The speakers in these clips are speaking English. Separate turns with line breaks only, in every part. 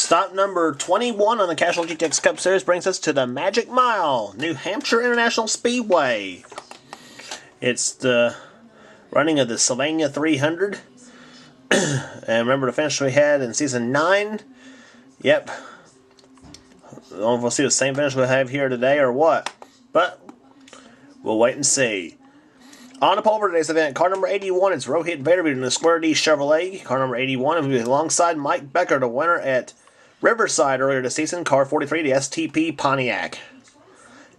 Stop number 21 on the Castrol GTX Cup Series brings us to the Magic Mile, New Hampshire International Speedway. It's the running of the Sylvania 300. And remember the finish we had in Season 9? Yep. I don't know if we'll see the same finish we have here today or what. But we'll wait and see. On the pole for today's event, car number 81 is Rohit Vaderby in the Square D Chevrolet. Car number 81 will be alongside Mike Becker, the winner at Riverside earlier this season. Car 43, the STP Pontiac.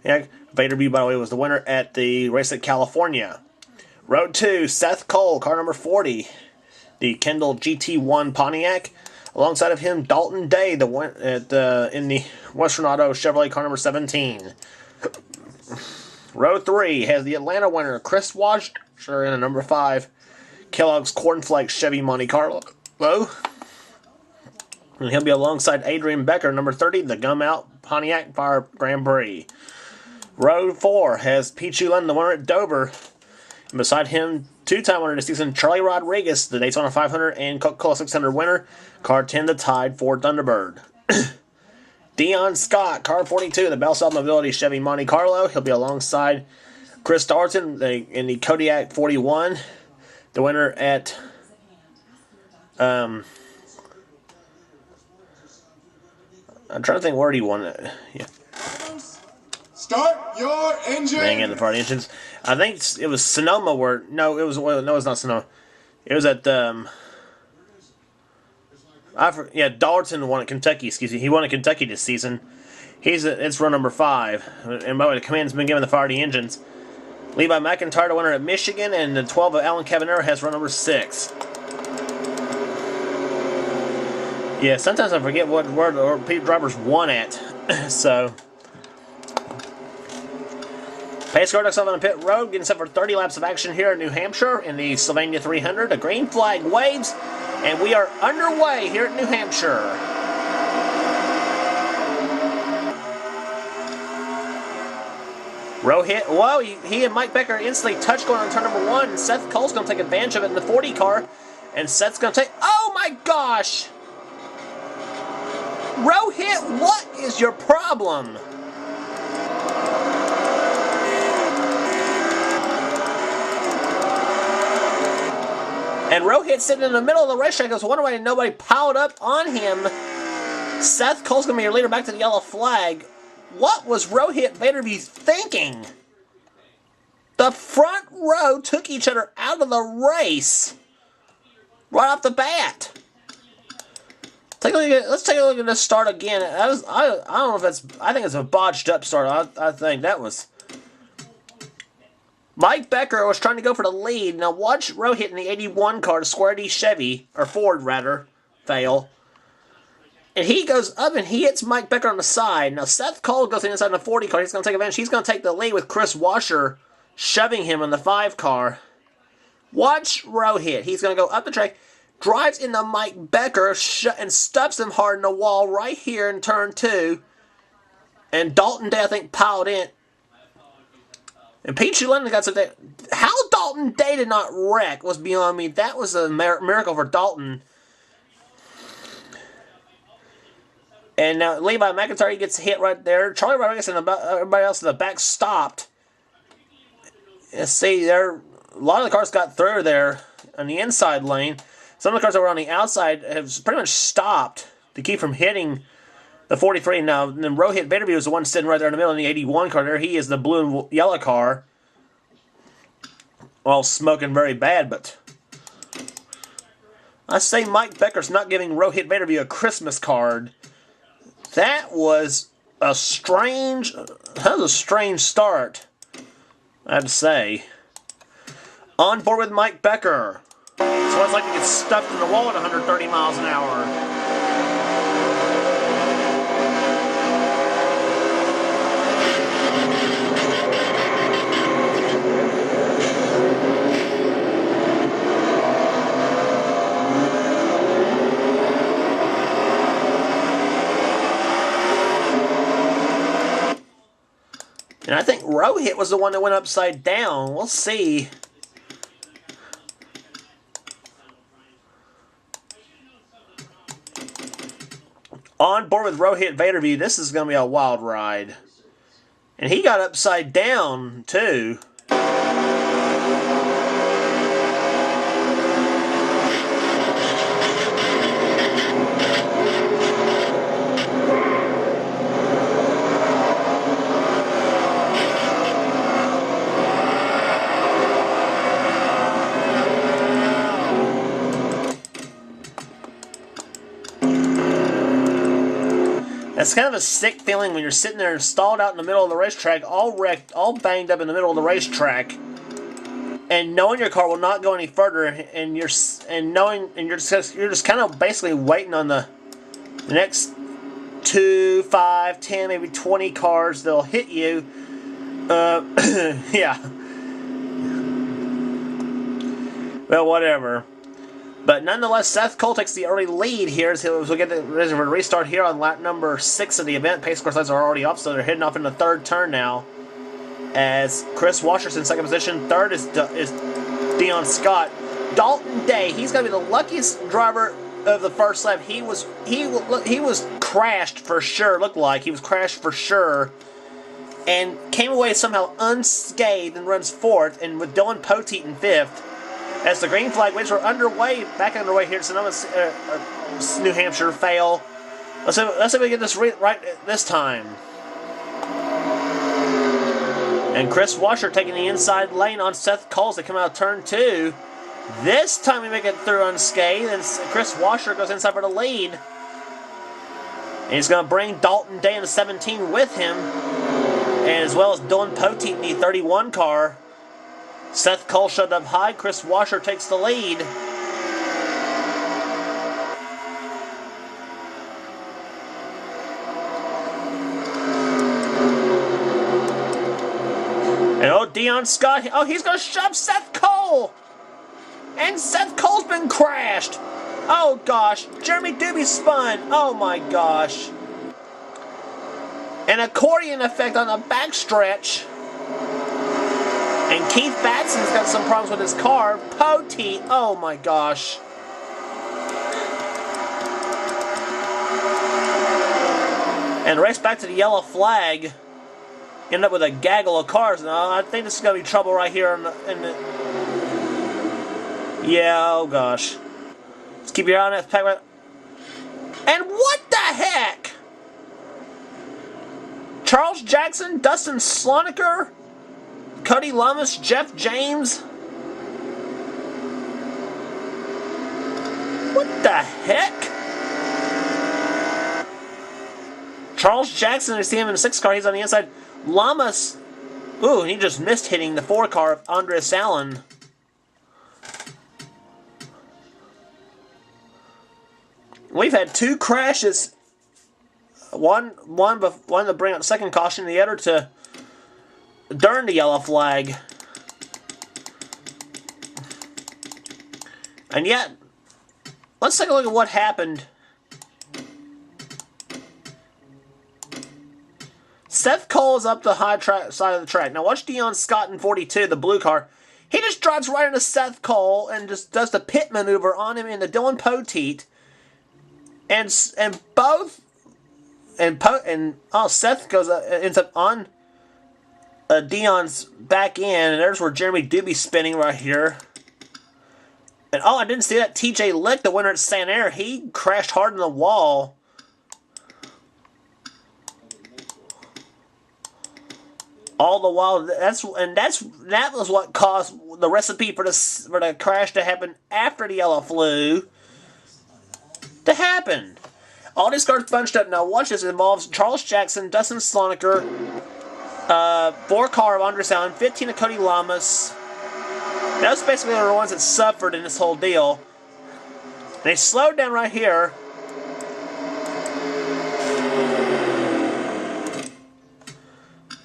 Yeah, Vaderby, by the way, was the winner at the race at California. Road 2, Seth Cole, car number 40, the Kendall GT1 Pontiac. Alongside of him, Dalton Day, in the Western Auto Chevrolet, car number 17. Row 3 has the Atlanta winner, Chris Washer, in a number 5, Kellogg's Cornflakes Chevy Monte Carlo. And he'll be alongside Adrian Becker, number 30, the Gum Out Pontiac Fire Grand Prix. Row 4 has Pichu Lund, the winner at Dover. And beside him, two-time winner this season, Charlie Rodriguez, the Daytona 500 and Coca-Cola 600 winner. Car 10, the Tide Ford Thunderbird. Dion Scott, car 42, the Bellsouth Mobility Chevy Monte Carlo. He'll be alongside Chris Darton in the Kodiak 41, the winner at I'm trying to think where he won it. Yeah.
Start your engine.
Dang it, the party engines. I think it was Sonoma where it's not Sonoma. It was at Dalton won at Kentucky. Excuse me, he won at Kentucky this season. It's run number 5, and by the way, the command's been given the Farty engines. Levi McIntyre, the winner at Michigan, and the 12 of Alan Cavanero has run number 6. Yeah, sometimes I forget where the drivers won at. So, pace car ducks off on the pit road, getting set for 30 laps of action here in New Hampshire in the Sylvania 300. The green flag waves. And we are underway here at New Hampshire. Rohit, whoa, he and Mike Becker instantly touch going on turn number 1. Seth Cole's going to take advantage of it in the 40 car. And Seth's going to take, oh my gosh! Rohit, what is your problem? And Rohit sitting in the middle of the racetrack. I was wondering why nobody piled up on him. Seth Cole's going to be your leader back to the yellow flag. What was Rohit Vaderby thinking? The front row took each other out of the race right off the bat. Let's take a look at this start again. I don't know if that's. I think it's a botched up start. I think that was. Mike Becker was trying to go for the lead. Now watch Rohit in the 81 car, Square D Chevy, or Ford rather, fail. And he goes up and he hits Mike Becker on the side. Now Seth Cole goes inside in the 40 car. He's going to take advantage. He's going to take the lead with Chris Washer shoving him in the 5 car. Watch Rohit. He's going to go up the track, drives into Mike Becker, and stuffs him hard in the wall right here in turn 2. And Dalton Day, I think, piled in. And Pichu London got something. How Dalton Day did not wreck was beyond me. That was a miracle for Dalton. And now Levi McIntyre gets hit right there. Charlie Rodriguez and everybody else in the back stopped. And see, a lot of the cars got through there on the inside lane. Some of the cars that were on the outside have pretty much stopped to keep from hitting the 43. Now, then Rohit Vaderby was the one sitting right there in the middle in the 81 car there. He is the blue and yellow car. Well, smoking very bad, but I say Mike Becker's not giving Rohit Vaderby a Christmas card. That was a strange start, I have to say. On board with Mike Becker. So it's like to get stuffed in the wall at 130 miles an hour. And I think Rohit was the one that went upside down. We'll see. On board with Rohit Vaderview, this is going to be a wild ride. And he got upside down, too. That's kind of a sick feeling when you're sitting there stalled out in the middle of the racetrack, all wrecked, all banged up in the middle of the racetrack, and knowing your car will not go any further, and you're just kind of basically waiting on the next 2, 5, 10, maybe 20 cars that'll hit you. Yeah. Well, whatever. But nonetheless, Seth Cole takes the early lead here as we'll get the restart here on lap number 6 of the event. Pace car lights are already off, so they're heading off in the third turn now. As Chris Washer's in second position. Third is Dion Scott. Dalton Day, he's going to be the luckiest driver of the first lap. He was crashed for sure, looked like. He was crashed for sure. And came away somehow unscathed and runs fourth, and with Dylan Poteet in fifth. As the green flag waves are back underway here at Sonoma, New Hampshire, fail. Let's see if we get this right this time. And Chris Washer taking the inside lane on Seth Cole as they come out of turn 2. This time we make it through unscathed, and Chris Washer goes inside for the lead. And he's going to bring Dalton Day in the 17 with him, and as well as Dylan Poteet in the 31 car. Seth Cole shut up high. Chris Washer takes the lead. And Dion Scott. He's going to shove Seth Cole. And Seth Cole's been crashed. Oh, gosh. Jeremy Doobie spun. Oh, my gosh. An accordion effect on the backstretch. And Keith Batson's got some problems with his car. Poteet, oh my gosh. And race back to the yellow flag. End up with a gaggle of cars. Now, I think this is going to be trouble right here. Yeah, oh gosh. Let's keep your eye on that pack. And what the heck? Charles Jackson, Dustin Sloniker, Cody Lummis, Jeff James. What the heck? Charles Jackson, I see him in the 6 car. He's on the inside. Lummis. Ooh, he just missed hitting the 4 car of Andres Allen. We've had 2 crashes. One to bring up the second caution, the other to during the yellow flag. And yet, let's take a look at what happened. Seth Cole is up the high side of the track. Now watch Dion Scott in 42, the blue car. He just drives right into Seth Cole and just does the pit maneuver on him in the Dylan Poteet. And Seth ends up on Dion's back end, and there's where Jeremy Doobie's spinning right here. And I didn't see that. TJ Lick, the winner at Santa Air, he crashed hard in the wall. All the while, that was what caused the recipe for the crash to happen after the yellow flew to happen. All these cars bunched up. Now watch this. It involves Charles Jackson, Dustin Sloniker, 4 car of Andres Allen, 15 of Cody Lamas. Those basically are the ones that suffered in this whole deal. They slowed down right here.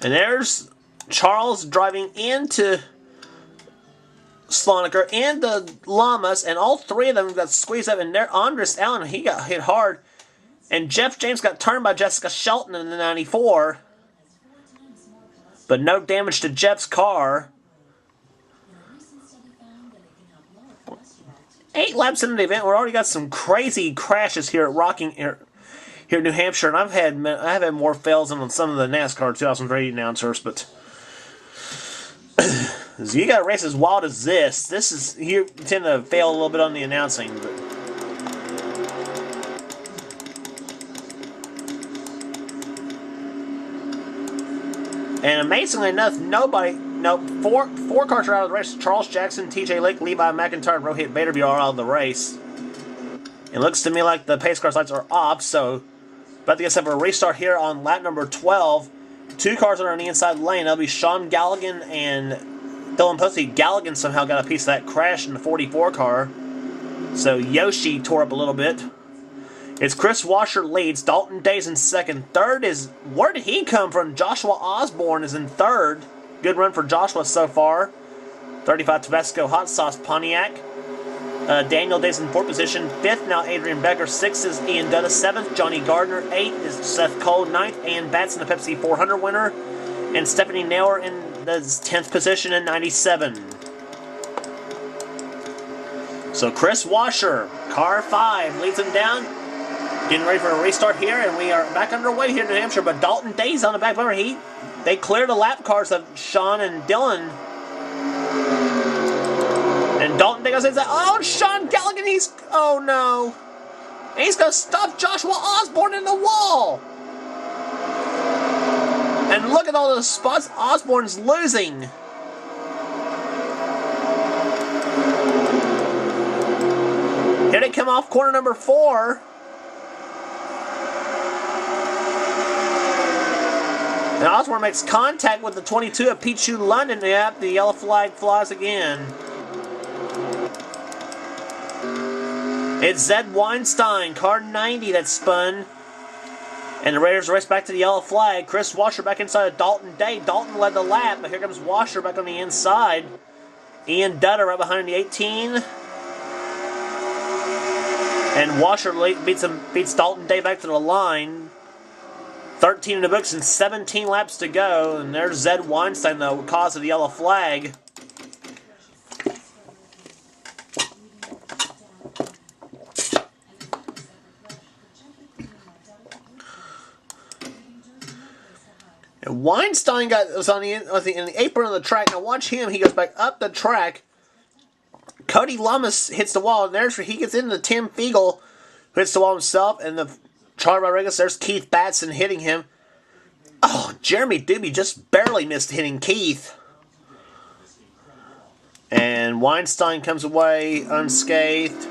And there's Charles driving into Sloniker and the Lamas, and all 3 of them got squeezed up. And there, Andres Allen, he got hit hard. And Jeff James got turned by Jessica Shelton in the 94. But no damage to Jeff's car. 8 laps into the event, we've already got some crazy crashes here at here in New Hampshire, and I've had more fails than on some of the NASCAR 2003 announcers, but you got a race as wild as this. This is you tend to fail a little bit on the announcing, but. And amazingly enough, four cars are out of the race. Charles Jackson, TJ Lake, Levi McIntyre, and Rohit Baderby are out of the race. It looks to me like the pace car lights are off, so about to get set for a restart here on lap number 12. Two cars are on the inside lane. That'll be Sean Galligan and Dylan Posey. Galligan somehow got a piece of that crash in the 44 car, so Yoshi tore up a little bit. It's Chris Washer leads. Dalton Day's in second. Third is, where did he come from? Joshua Osborne is in third. Good run for Joshua so far. 35 Tabasco Hot Sauce Pontiac. Daniel Day's in fourth position. Fifth now Adrian Becker. Sixth is Ian Dutta. Seventh Johnny Gardner. Eighth is Seth Cole. Ninth Ian Batson, the Pepsi 400 winner. And Stephanie Naylor in the 10th position in 97. So Chris Washer, car 5, leads him down. Getting ready for a restart here, and we are back underway here in New Hampshire, but Dalton Day's on the back bumper. They cleared the lap cars of Sean and Dylan. And Dalton Day goes inside. Oh, Sean Galligan, oh no. And he's going to stop Joshua Osborne in the wall. And look at all the spots Osborne's losing. Here they come off corner number 4. And Osborne makes contact with the 22 of Pichu London. Yep, the yellow flag flies again. It's Zed Weinstein, car 90 that spun. And the Raiders race back to the yellow flag. Chris Washer back inside of Dalton Day. Dalton led the lap, but here comes Washer back on the inside. Ian Dutta right behind the 18. And Washer beats Dalton Day back to the line. 13 in the books and 17 laps to go. And there's Zed Weinstein, the cause of the yellow flag. And Weinstein was in the apron of the track. Now watch him. He goes back up the track. Cody Lummis hits the wall, and he gets into Tim Fiegel, who hits the wall himself, and Charlie Rodriguez, there's Keith Batson hitting him. Oh, Jeremy Doobie just barely missed hitting Keith. And Weinstein comes away unscathed.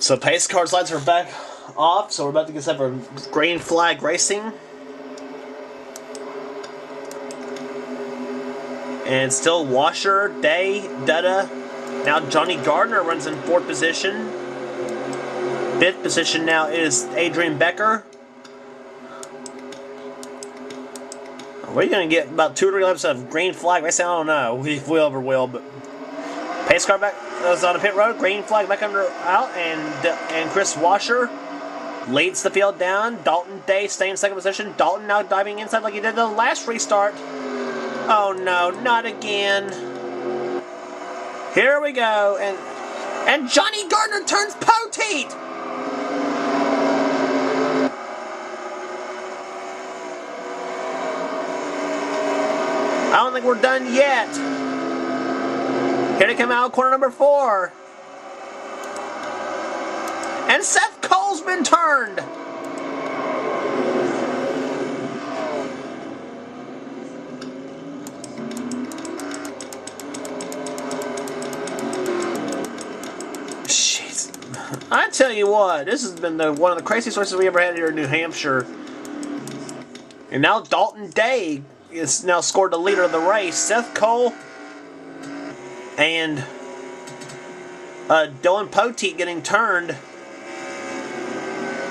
So pace cars lights are back off, so we're about to get set for green flag racing. And still Washer, Day, Dutta. Now Johnny Gardner runs in 4th position. 5th position now is Adrian Becker. We're going to get about 2 or 3 laps of green flag racing. I don't know if we ever will, but pace car back is on the pit road. Green flag back out, and Chris Washer leads the field down. Dalton Day staying in 2nd position. Dalton now diving inside like he did the last restart. Oh no, not again. Here we go, and Johnny Gardner turns poteet. I don't think we're done yet. Here they come out, corner number 4. And Seth Cole's been turned. Jeez. I tell you what, this has been one of the craziest races we ever had here in New Hampshire. And now Dalton Day is now scored the leader of the race. Seth Cole and Dylan Poteet getting turned.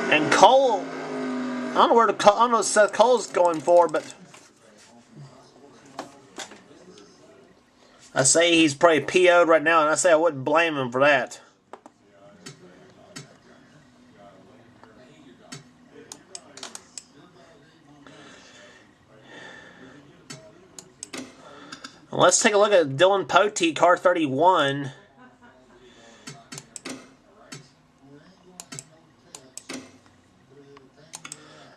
And Cole, I don't know what Seth Cole's going for, but I say he's probably PO'd right now, and I say I wouldn't blame him for that. Let's take a look at Dylan Poteet, car 31.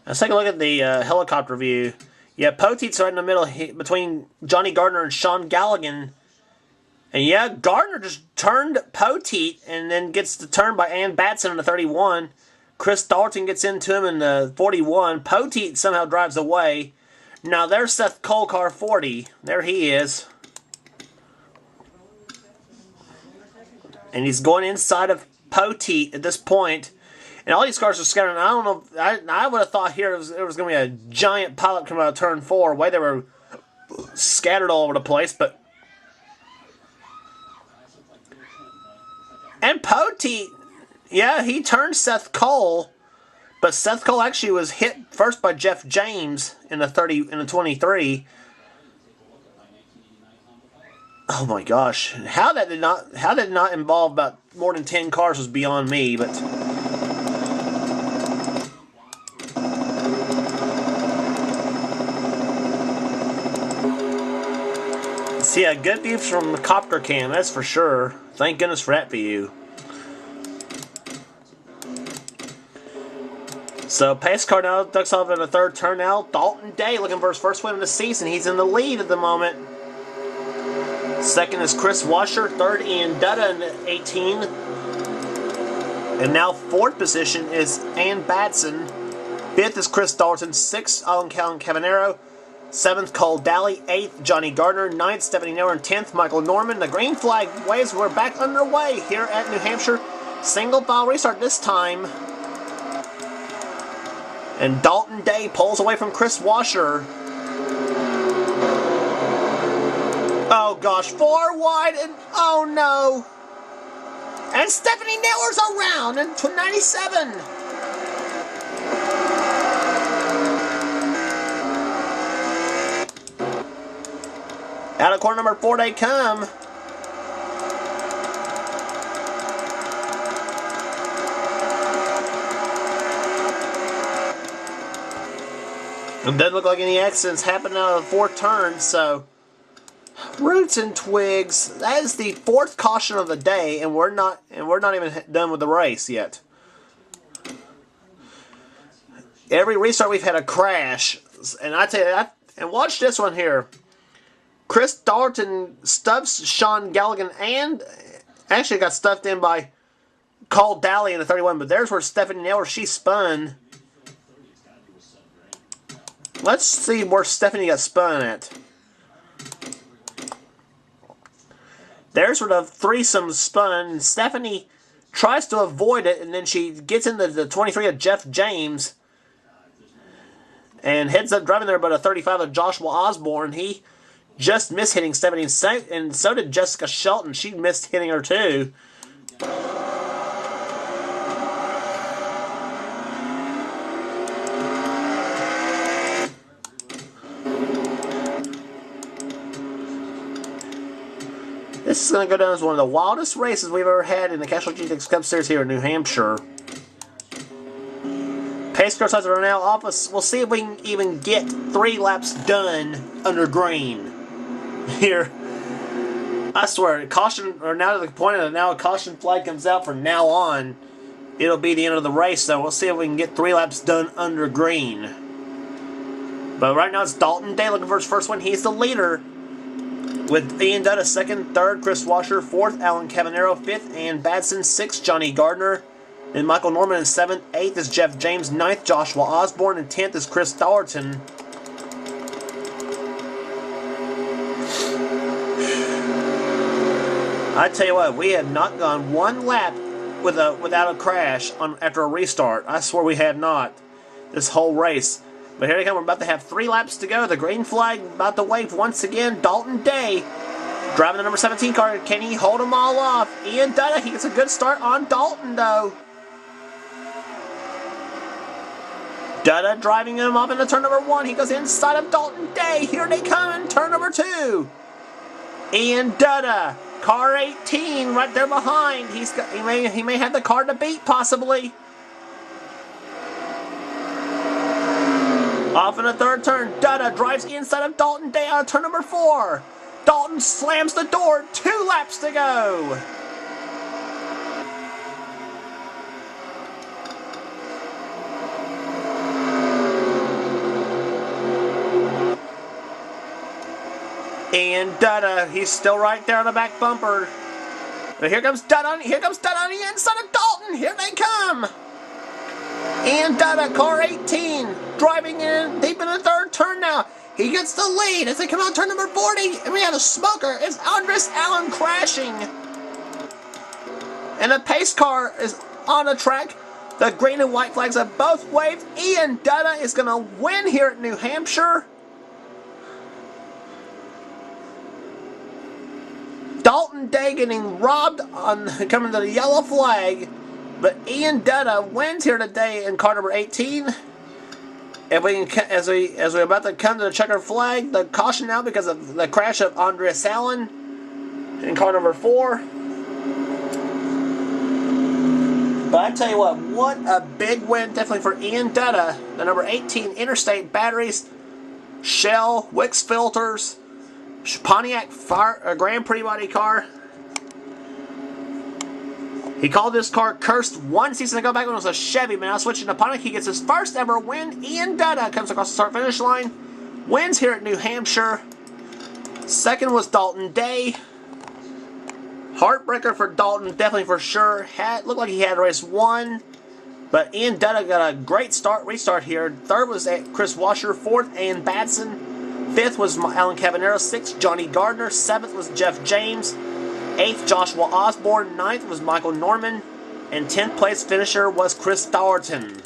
Let's take a look at the helicopter view. Yeah, Poteet's right in the middle between Johnny Gardner and Sean Galligan. And yeah, Gardner just turned Poteet and then gets the turn by Ann Batson in the 31. Chris Dalton gets into him in the 41. Poteet somehow drives away. Now there's Seth Cole, car 40. There he is. And he's going inside of Poteet at this point. And all these cars are scattered. I don't know. I would have thought here there was going to be a giant pilot coming out of turn 4. The way they were scattered all over the place. But and Poteet, yeah, he turned Seth Cole. But Seth Cole actually was hit first by Jeff James in the 23. Oh my gosh! How that did not involve about more than 10 cars was beyond me. But see, a good view from the copter cam, that's for sure. Thank goodness for that view. So pace car now ducks off in the third turn now. Dalton Day looking for his first win of the season. He's in the lead at the moment. Second is Chris Washer. Third, Ian Dutta in 18. And now fourth position is Ann Batson. Fifth is Chris Dalton. Sixth, Alan Cavanero. Seventh, Cole Daly. Eighth, Johnny Gardner. Ninth, Stephanie Naylor. And 10th, Michael Norman. The green flag waves. We're back underway here at New Hampshire. Single file restart this time. And Dalton Day pulls away from Chris Washer. Oh gosh, 4 wide and oh no. And Stephanie Naylor's around in 97. Out of corner number 4 they come. It doesn't look like any accidents happened out of the 4th turn, so roots and twigs. That is the 4th caution of the day, and we're not even done with the race yet. Every restart we've had a crash, and I tell you, and watch this one here. Chris Dalton stuffs Sean Galligan and actually got stuffed in by Cole Daly in the 31, but there's where Stephanie Naylor, she spun. Let's see where Stephanie got spun at. There's where the threesome spun. Stephanie tries to avoid it, and then she gets into the 23 of Jeff James and heads up driving there about a 35 of Joshua Osborne. He just missed hitting Stephanie, and so did Jessica Shelton. She missed hitting her too. This is going to go down as one of the wildest races we've ever had in the Castrol GTX Cup Series here in New Hampshire. Pace car sides are now off. We'll see if we can even get 3 laps done under green here. I swear, caution, or now to the point that now a caution flag comes out from now on, it'll be the end of the race. So we'll see if we can get 3 laps done under green. But right now it's Dalton Day looking for his first win. He's the leader, with Ian Dutta 2nd, 3rd, Chris Washer, 4th, Alan Cavanero, 5th, Ann Batson, 6th, Johnny Gardner, then Michael Norman in 7th, 8th is Jeff James, 9th, Joshua Osborne, and 10th is Chris Dalton. I tell you what, we have not gone 1 lap without a crash after a restart. I swear we have not this whole race. But here they come. We're about to have 3 laps to go. The green flag about to wave once again. Dalton Day driving the number 17 car. Can he hold them all off? Ian Dutta, he gets a good start on Dalton, though. Dutta driving him off into turn number 1. He goes inside of Dalton Day. Here they come in turn number 2. Ian Dutta, car 18, right there behind. He may have the car to beat, possibly. Off in the 3rd turn, Dutta drives inside of Dalton Day out of turn number 4. Dalton slams the door. 2 laps to go. And Dutta, he's still right there on the back bumper. But here comes Dutta on the inside of Dalton. Here they come. And Dutta, car 18, driving in deep in the third turn now. He gets the lead as they come out turn number 40. And we have a smoker. It's Andres Allen crashing. And the pace car is on the track. The green and white flags have both waved. Ian Dutta is going to win here at New Hampshire. Dalton Day getting robbed on coming to the yellow flag, but Ian Dutta wins here today in car number 18. If we can, as we're about to come to the checkered flag, the caution now because of the crash of Andres Allen in car number 4. But I tell you what a big win definitely for Ian Dutta. The number 18 Interstate batteries, Shell, Wix filters, Pontiac Grand Prix body car. He called this car cursed one season ago back when it was a Chevy, but now switching to Pontiac. He gets his first ever win. Ian Dutta comes across the start-finish line. Wins here at New Hampshire. Second was Dalton Day. Heartbreaker for Dalton, definitely for sure. Looked like he had race 1. But Ian Dutta got a great restart here. Third was Chris Washer. Fourth, Ian Batson. Fifth was Alan Cabanero. Sixth, Johnny Gardner. Seventh was Jeff James. Eighth, Joshua Osborne. Ninth was Michael Norman. And 10th place finisher was Chris Dowerton.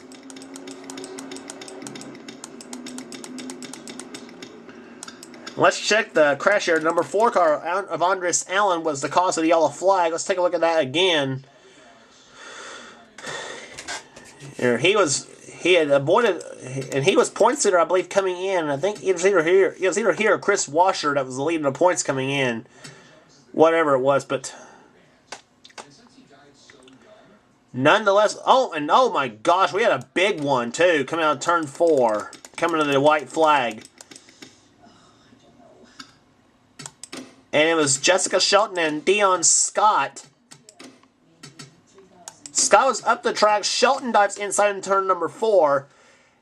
Let's check the crash here. Number 4 car of Andres Allen was the cause of the yellow flag. Let's take a look at that again. Here, he had avoided, and he was points leader, I believe, coming in. I think it was either here or Chris Washer that was the lead in the points coming in. Whatever it was, but nonetheless, oh my gosh, we had a big one too, coming out of turn 4, coming to the white flag. And it was Jessica Shelton and Dion Scott. Scott was up the track. Shelton dives inside in turn number 4.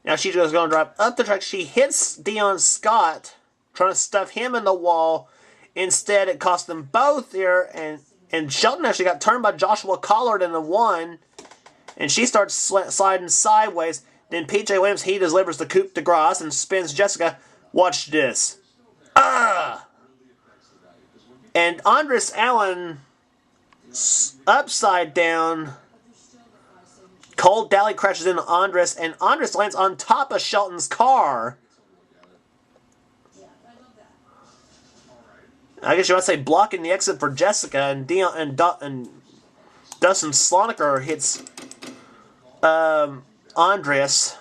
Now she's just going to drive up the track. She hits Dion Scott, trying to stuff him in the wall. Instead, it cost them both here. And Shelton actually got turned by Joshua Collard in the 1. And she starts sliding sideways. Then P.J. Williams, he delivers the coup de grace and spins Jessica. Watch this. And Andres Allen, upside down. Cole Daly crashes into Andres, and Andres lands on top of Shelton's car. I guess you want to say blocking the exit for Jessica, and Dustin Sloniker hits Andres.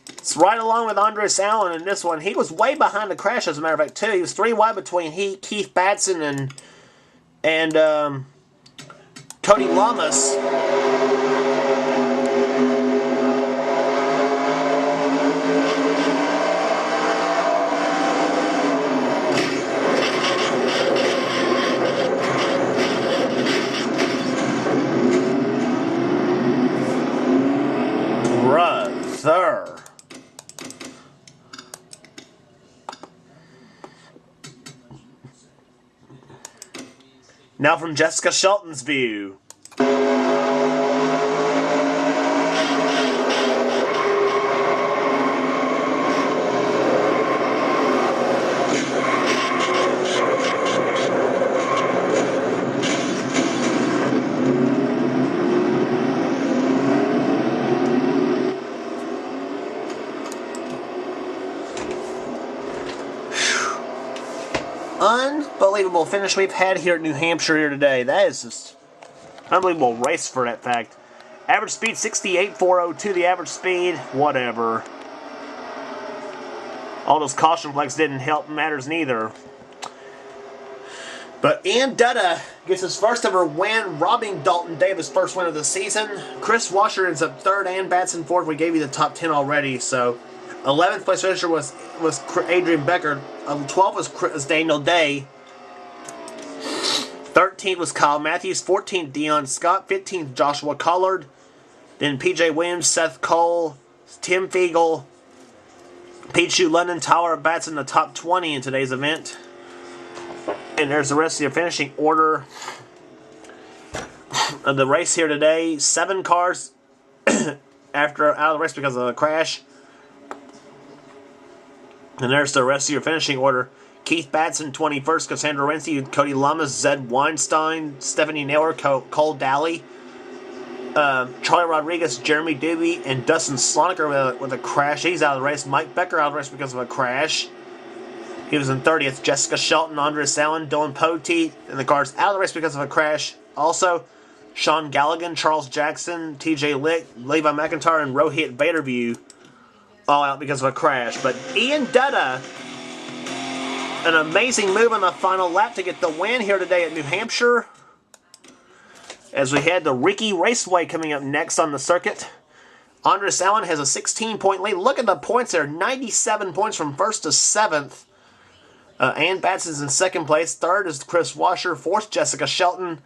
It's right along with Andres Allen in this one. He was way behind the crash, as a matter of fact, too. He was 3 wide between Keith Batson and Cody Lamas. Brother. Now from Jessica Shelton's view. Unbelievable finish we've had here at New Hampshire here today. That is just unbelievable race for that fact. Average speed 68.402, the average speed, whatever. All those caution flags didn't help matters neither. But Ian Dutta gets his first ever win, robbing Dalton Davis' first win of the season. Chris Washer ends up 3rd and Batson 4th. We gave you the top 10 already, so 11th place finisher was Adrian Becker. 12th was Daniel Day. 13th was Kyle Matthews. 14th, Dion Scott. 15th, Joshua Collard. Then P.J. Williams, Seth Cole, Tim Fiegel, Pichu London, Tyler Batts in the top 20 in today's event. And there's the rest of your finishing order of the race here today. 7 cars out of the race because of a crash. And there's the rest of your finishing order. Keith Batson, 21st. Cassandra Renzi, Cody Lamas, Zed Weinstein, Stephanie Naylor, Cole Daly, Charlie Rodriguez, Jeremy Doobie, and Dustin Sloniker with a crash. He's out of the race. Mike Becker out of the race because of a crash. He was in 30th. Jessica Shelton, Andres Allen, Dylan Poteet, and the cars out of the race because of a crash. Also, Sean Galligan, Charles Jackson, TJ Lick, Levi McIntyre, and Rohit Baderview all out because of a crash. But Ian Dutta, an amazing move on the final lap to get the win here today at New Hampshire. As we had the Ricky Raceway coming up next on the circuit. Andres Allen has a 16-point lead. Look at the points there. 97 points from 1st to 7th. Ann Batson's in 2nd place. 3rd is Chris Washer. 4th, Jessica Shelton.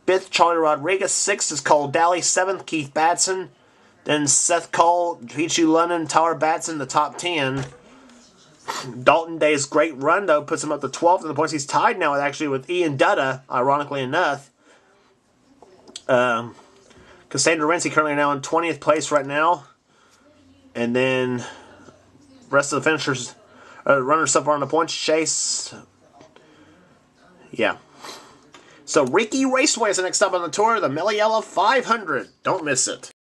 5th, Charlie Rodriguez. 6th is Cole Daly. 7th, Keith Batson. Then Seth Cole, Pichu London, Tyler Batson, the top 10. Dalton Day's great run, though, puts him up to 12th in the points. He's tied now with Ian Dutta, ironically enough. Cassandra Renzi currently now in 20th place right now. And then rest of the finishers, runners so far on the points, Chase. Yeah. So Ricky Raceway is the next stop on the tour, the Milliella 500. Don't miss it.